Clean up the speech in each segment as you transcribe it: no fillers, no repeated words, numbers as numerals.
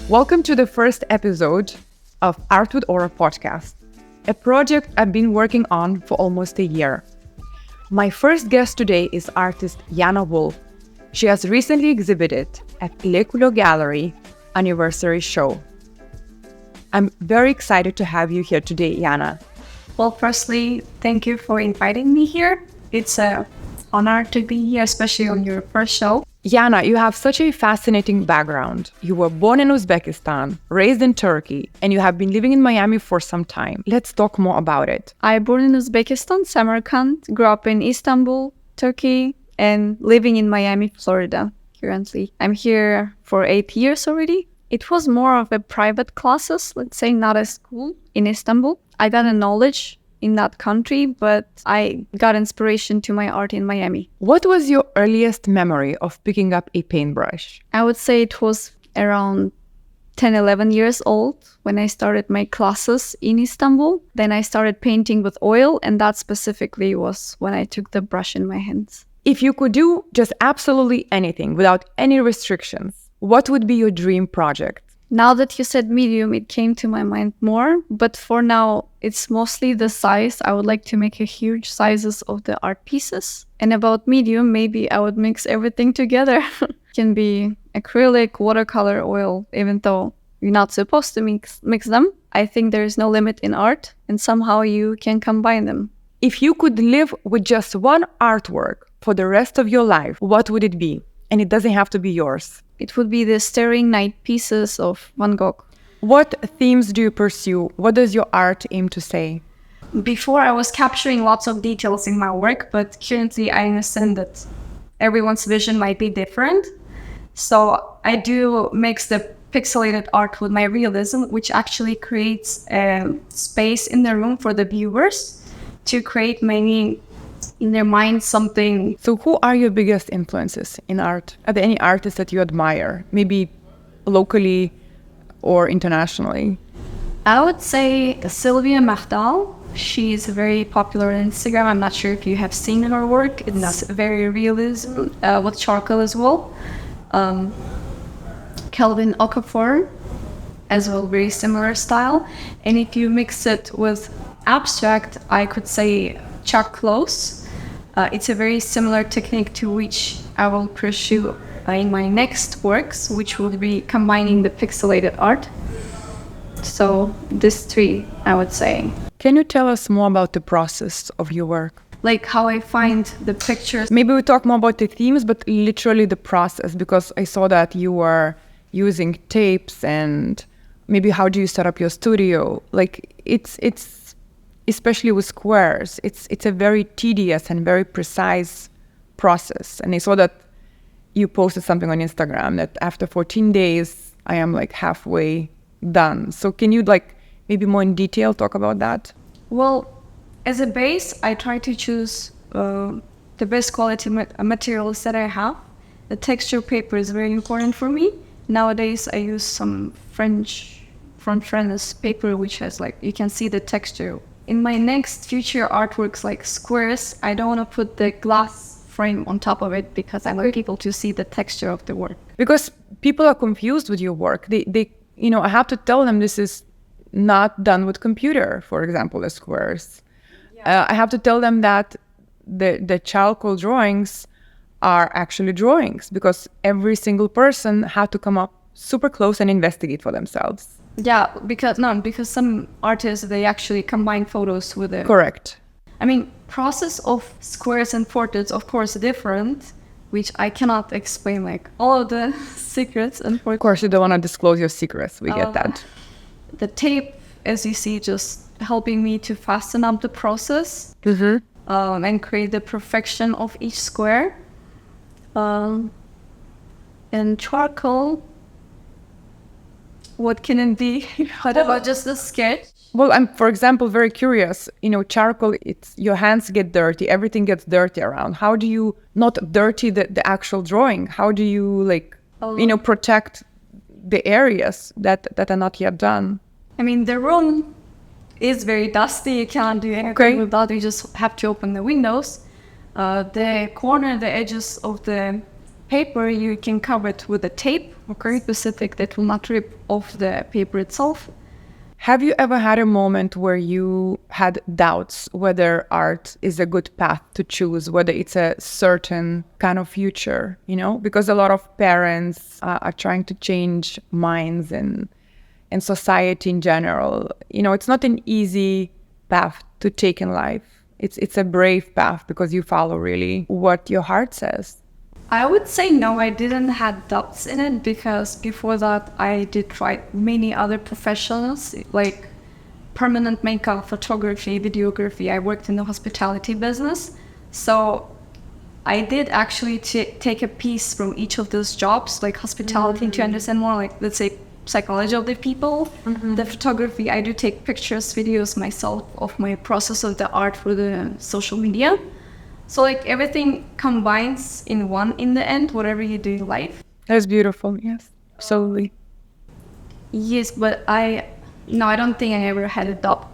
Welcome to the first episode of Art with Aura podcast, a project I've been working on for almost a year. My first guest today is artist Jana Wolf. She has recently exhibited at Le Couleur Gallery anniversary show. I'm very excited to have you here today, Jana. Well, firstly, thank you for inviting me here. It's an honor to be here, especially on your first show. Jana, you have such a fascinating background. You were born in Uzbekistan, raised in Turkey, and you have been living in Miami for some time. Let's talk more about it. I born in Uzbekistan, Samarkand, grew up in Istanbul, Turkey, and living in Miami, Florida, currently. I'm here for 8 years already. It was more of a private classes, let's say, not a school in Istanbul. I got a knowledge in that country, but I got inspiration to my art in Miami. What was your earliest memory of picking up a paintbrush? I would say it was around 10, 11 years old when I started my classes in Istanbul. Then I started painting with oil, and that specifically was when I took the brush in my hands. If you could do just absolutely anything without any restrictions, what would be your dream project? Now that you said medium, it came to my mind more. But for now, it's mostly the size. I would like to make a huge sizes of the art pieces. And about medium, maybe I would mix everything together. It can be acrylic, watercolor, oil, even though you're not supposed to mix them. I think there is no limit in art, and somehow you can combine them. If you could live with just one artwork for the rest of your life, what would it be? And it doesn't have to be yours. It would be the Staring Night pieces of Van Gogh. What themes do you pursue? What does your art aim to say? Before, I was capturing lots of details in my work, but currently I understand that everyone's vision might be different. So I do mix the pixelated art with my realism, which actually creates a space in the room for the viewers to create maybe in their mind something. So who are your biggest influences in art? Are there any artists that you admire, maybe locally or internationally? I would say Sylvia Mahdal. She's very popular on Instagram. I'm not sure if you have seen her work. It's very realism with charcoal as well. Kelvin Okafor as well, very similar style. And if you mix it with abstract, I could say Chuck Close. It's a very similar technique to which I will pursue in my next works, which will be combining the pixelated art. So these three, I would say. Can you tell us more about the process of your work? Like how I find the pictures. Maybe we talk more about the themes, but literally the process, because I saw that you were using tapes, and maybe how do you set up your studio? Like it's especially with squares, it's a very tedious and very precise process. And I saw that you posted something on Instagram that after 14 days, I am like halfway done. So can you maybe more in detail talk about that? Well, as a base, I try to choose the best quality materials that I have. The texture paper is very important for me. Nowadays, I use some French paper, which has you can see the texture. In my next future artworks like squares, I don't want to put the glass frame on top of it because I want people to see the texture of the work. Because people are confused with your work. They I have to tell them this is not done with computer, for example, the squares. I have to tell them that the charcoal drawings are actually drawings because every single person had to come up super close and investigate for themselves. Yeah, because some artists, they actually combine photos with it. Correct. I mean, process of squares and portraits, of course, different, which I cannot explain, all of the secrets. And of course, you don't want to disclose your secrets. We get that. The tape, as you see, just helping me to fasten up the process and create the perfection of each square. And charcoal. What can it be? What about just a sketch? Well, I'm, for example, very curious. Charcoal, your hands get dirty. Everything gets dirty around. How do you not dirty the actual drawing? How do you, protect the areas that are not yet done? I mean, the room is very dusty. You can't do anything with that. You just have to open the windows. The edges of the paper, you can cover it with a tape, okay, specific that will not rip off the paper itself. Have you ever had a moment where you had doubts whether art is a good path to choose, whether it's a certain kind of future, you know? Because a lot of parents are trying to change minds and society in general. You know, it's not an easy path to take in life. It's a brave path because you follow really what your heart says. I would say no, I didn't have doubts in it because before that I did try many other professions like permanent makeup, photography, videography. I worked in the hospitality business. So I did actually take a piece from each of those jobs, like hospitality, to understand more like, let's say, psychology of the people. The photography, I do take pictures, videos myself of my process of the art for the social media. So like everything combines in one in the end, whatever you do in life. That's beautiful. Yes, absolutely. Yes, but I don't think I ever had a doubt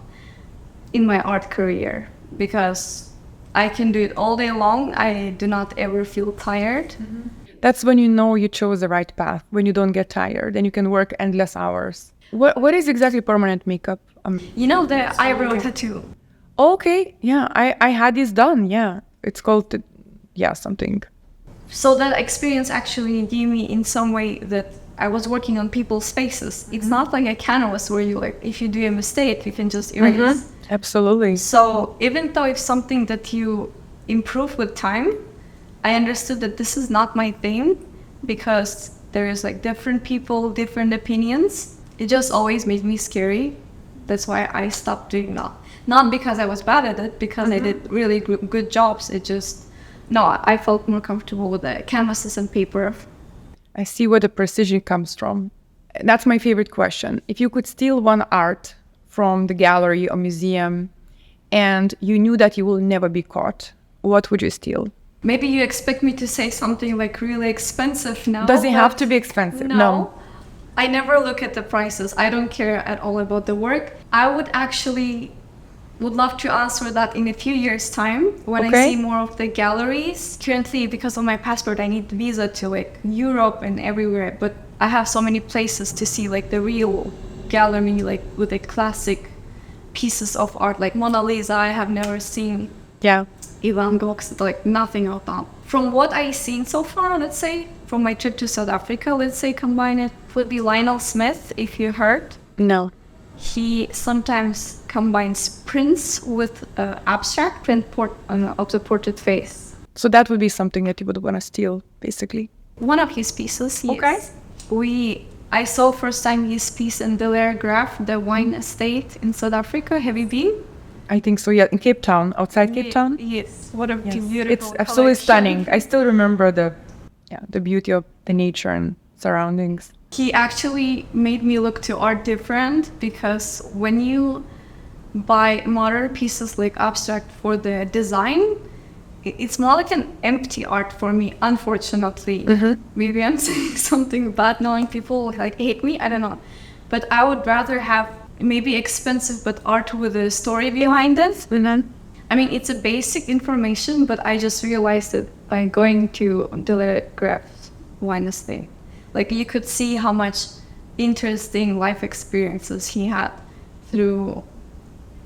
in my art career because I can do it all day long. I do not ever feel tired. That's when you know you chose the right path, when you don't get tired and you can work endless hours. What is exactly permanent makeup? You know the eyebrow tattoo? Okay, yeah, I had this done, yeah. It's called, something. So that experience actually gave me in some way that I was working on people's faces. It's not like a canvas where you like, if you do a mistake, you can just erase. Absolutely. So even though it's something that you improve with time, I understood that this is not my thing because there is like different people, different opinions. It just always made me scary. That's why I stopped doing that. Not because I was bad at it, because I did really good jobs. I felt more comfortable with the canvases and paper. I see where the precision comes from. That's my favorite question. If you could steal one art from the gallery or museum and you knew that you will never be caught, what would you steal? Maybe you expect me to say something like really expensive now. Does it have to be expensive? No. I never look at the prices. I don't care at all about the work. I would love to answer that in a few years' time when I see more of the galleries. Currently, because of my passport, I need visa to like Europe and everywhere. But I have so many places to see like the real gallery, like with the classic pieces of art, like Mona Lisa. I have never seen. Yeah. Van Gogh's, like nothing of that. From what I've seen so far, let's say, from my trip to South Africa, let's say combine it would be Lionel Smith, if you heard. No. He sometimes combines prints with abstract print of the portrait face. So that would be something that you would want to steal, basically. One of his pieces, yes. Okay. I saw first time his piece in De Laer Graaf, the wine estate in South Africa. Have you been? I think so, yeah, in Cape Town, outside Cape Town. Yes, what a beautiful It's absolutely stunning. I still remember the beauty of the nature and surroundings. He actually made me look to art different because when you buy modern pieces like abstract for the design, it's more like an empty art for me, unfortunately. Maybe I'm saying something bad knowing people like hate me, I don't know. But I would rather have maybe expensive but art with a story behind it. I mean, it's a basic information, but I just realized it by going to De Laer Graaf wine estate. Like you could see how much interesting life experiences he had through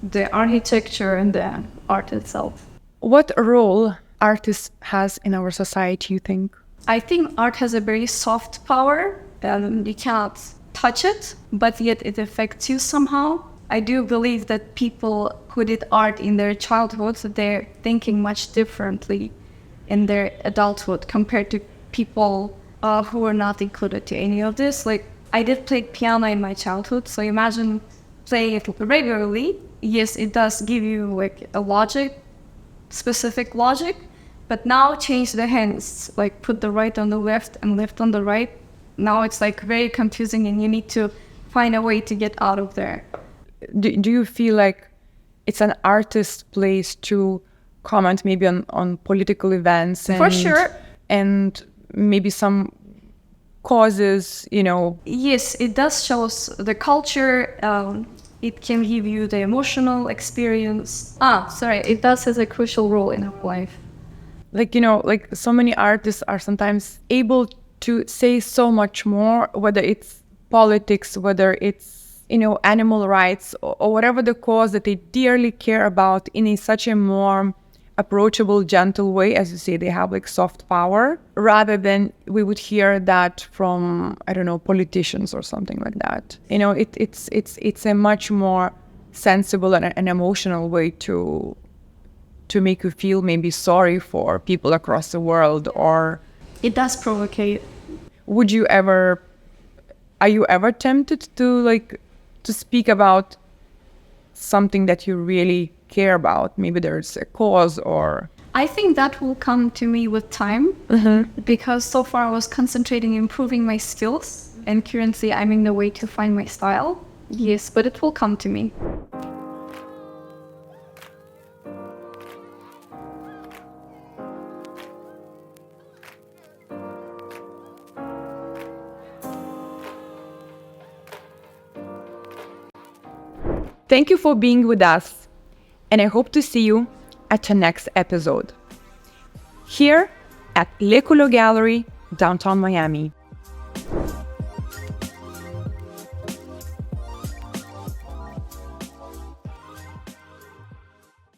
the architecture and the art itself. What role artist has in our society, you think? I think art has a very soft power and you cannot touch it, but yet it affects you somehow. I do believe that people who did art in their childhood, they're thinking much differently in their adulthood compared to people who were not included to any of this. Like, I did play piano in my childhood, so imagine playing it regularly. Yes, it does give you like a specific logic, but now change the hands, like put the right on the left and left on the right. Now it's like very confusing and you need to find a way to get out of there. Do you feel like it's an artist's place to comment maybe on political events? For sure. And maybe some causes, you know? Yes, it does show us the culture. It can give you the emotional experience. It does has a crucial role in our life. like, you know, like so many artists are sometimes able to say so much more, whether it's politics, whether it's, you know, animal rights, or whatever the cause that they dearly care about, in such a more approachable, gentle way. As you say, they have like soft power, rather than we would hear that from, I don't know, politicians or something like that. You know, it's a much more sensible and an emotional way to make you feel maybe sorry for people across the world. Or It does provocate. are you ever tempted to speak about something that you really care about? Maybe there's a cause, or... I think that will come to me with time, because so far I was concentrating improving my skills, and currently I'm in the way to find my style. Yes, but it will come to me. Thank you for being with us, and I hope to see you at the next episode here at Le Couleur Gallery, downtown Miami.